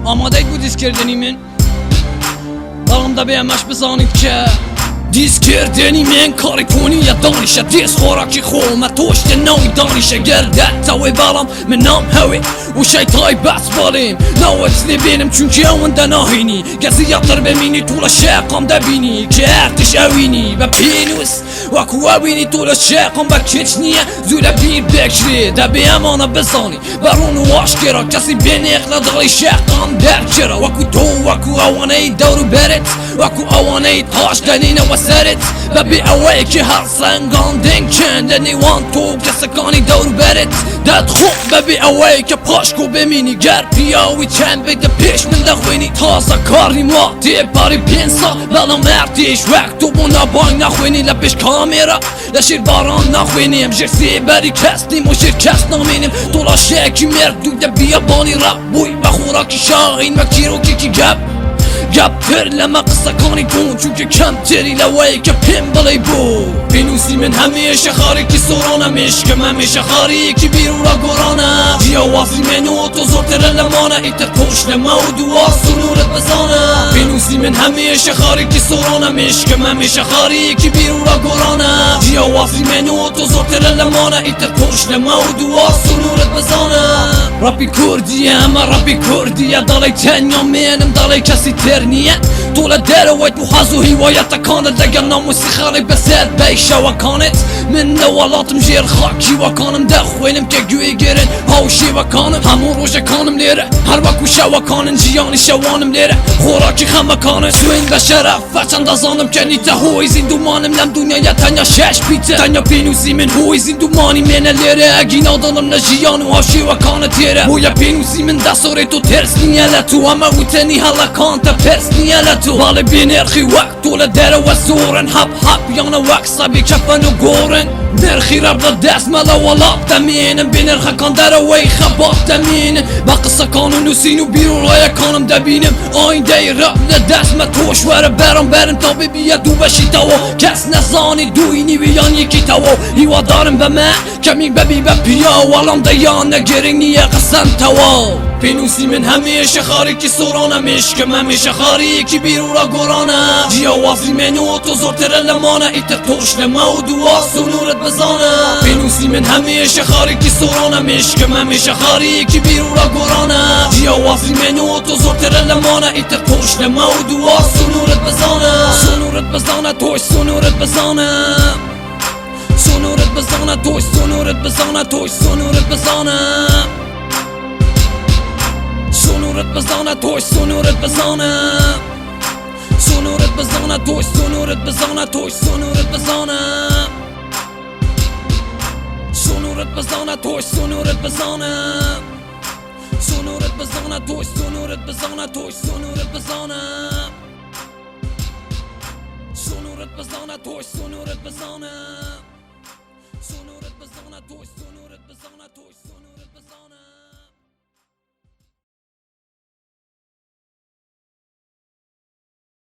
ئامادەیت بوو دیسکردنی من بەڵام دەبێ ئەمەش بزانیت کە دیسکردنی من کاری کۆنیە دانیشە دێست خۆراکی خۆمە تۆشتە ناوی دانیشە گەردەتەوەی بەڵام من نام هەوێ وشەی تایبەت بەڵێم ناوەت لێ بێنم چونکی ئەوەندە ناهێنی گەزیەتر ببینی توو لە شێقام دەبینی کە ئەرتش ئەوینی بە پێنووس وەکو ئەوینی تۆ لە شێقام بە کچ نییە زوو لە بیر بێکرێ دەبێ ئەمانە بزانی بەڕۆن و واشکێرە کەسی بێنێق لە دڵی شێقام دەرکێرە وەکو تۆ وەکو ئەوانەی دەور و بەرت وەکو ئەوانەی تاش دەنینەوە سەرت بەبێ ئەوەیە کە هەر سەنگان دێنگچێن لە نێوان تۆ کەسەکانی دەور و بەرت دەتخۆ بەبێ ئەوەیە کە پاشکۆ بمینی گەر پیاوی چەند بێتە پێش من دەخوێنی تازە کاری ما تێپاری پێنج ساڵ بەڵام ئەرتیش وەک تۆ بۆ نابانگ نەخوێنی لە پێش کامێرە لە شیر باران نەخوێنیم ژێر سێبەری کەس نیم و شیر کەس نامێنیم تۆ لاشەیەکی مێردوو دەبیە بانی ڕەبووی بە خۆراکی شاغین وە کیرۆکێکی گەپتر لەمە قسەکانی تۆن چونکە کەمتری لەوەیە کە پێم بڵێ بۆ پێنووسی من هەمیشە خارێکی سۆرانە مشکم هەمیشە خارێکی بیرورە گۆرانە جیاوازی منەوە تۆ زۆرترە لەمانە ئیتر تۆش لەمە و دووە سنوورت بزانە پێنووسی من هەمیشە خارێکی سۆرانە مشکم هەمیشە خارێکی بیرورە گۆرانە جیاوازی منەوە تۆ زۆرترە لەمانە ئیتر تۆش لەمە و دووە سنوورت بزانە ڕەپی کوردیە ئەمە ڕەپی کوردیە دەڵێ تەنیا منم دەڵێ کەسی تر نییە تۆ لە دەرەوەیت و حەز و هیوایەتەکانت لەگەڵ ناموسی خەڵی بەسەر بەیشەوەکانت من لە وڵاتم ژێر خاکیوەکانم دەخوێنم کە گوێگرن هاوشێوەکانم هەموو ڕۆژەکانم لێرە هەر وەکو شەوەکانن ژیانی شەوانم لێرە خۆراکی خەمەکانت سوێن بە شەرەفە چەند دەزانم کە نیتە هۆی زیندومانم لەم دونیایە تەنیا شەش پیتە تەنیا پێنووسی من هۆی زیندومانی منە لێرە ئەگینا دڵم لە ژیان و هاوشێوەکانت تێرە بۆیە پێنووسی من دەسۆڕێت و ترس نییە لە تو ئەمە وتەنی هەڵەکانتە پرس نییە لە تو باڵێ بێنرخی وەک تۆ لە دەرەوە سۆڕن هەپ یانە وەک سەبی کەفەن و گۆڕن نرخی ڕەب لە دەستمە لە وەڵات دەمێنم بێنرخەکان دەرەوەی خەبات دەمێنن بە قسەکان و نووسین و بیرۆڕایەکانم دەبینم ئایندەی ڕەب لە دەستمە تۆش وەرە بەرم تا ببیە دوو بەشیتەوە کەس نەزانی دووی نیویان یەکیتەوە هیوادارم بەمە کەمی بەبی بە پیا وەڵام دەیان نەگرنگ نییە قسەنتەوە پێنووسی من هەمیشە خارێکی سۆرانە مشکم هەمیشە خارێکی بیرورە گۆرانە جیاوازی منەوە تۆ زۆرترە لەمانە ئیتر تۆش لەمە و دووە سنوورت بزانە پێنووسی من هەمیشە خارێکی سۆرانە مشکم هەمیشە خارێکی بیرورە گۆرانە جیاوازی منەوە تۆ زۆرترە لەمانە ئیتر تۆش لەمە و دووە سنوورت بزانە سنوورت بزانە تۆش سنوورت بزانە سنوورت بزانە تۆش سنوورت بزانە تۆش سنوورت بزانە سنوورت بزانە تۆش سنوورت بزانە سنوورت بزانە تۆش سنوورت بزانە تۆش سنوورت بزانە سنوورت بزانە تۆش سنوورت بزانە سنوورت بزانە تۆش سنوورت بزانە تۆش سنوورت بزانە سنوورت بزانە تۆش سنوورت بزانە سنوورت بزانە تۆش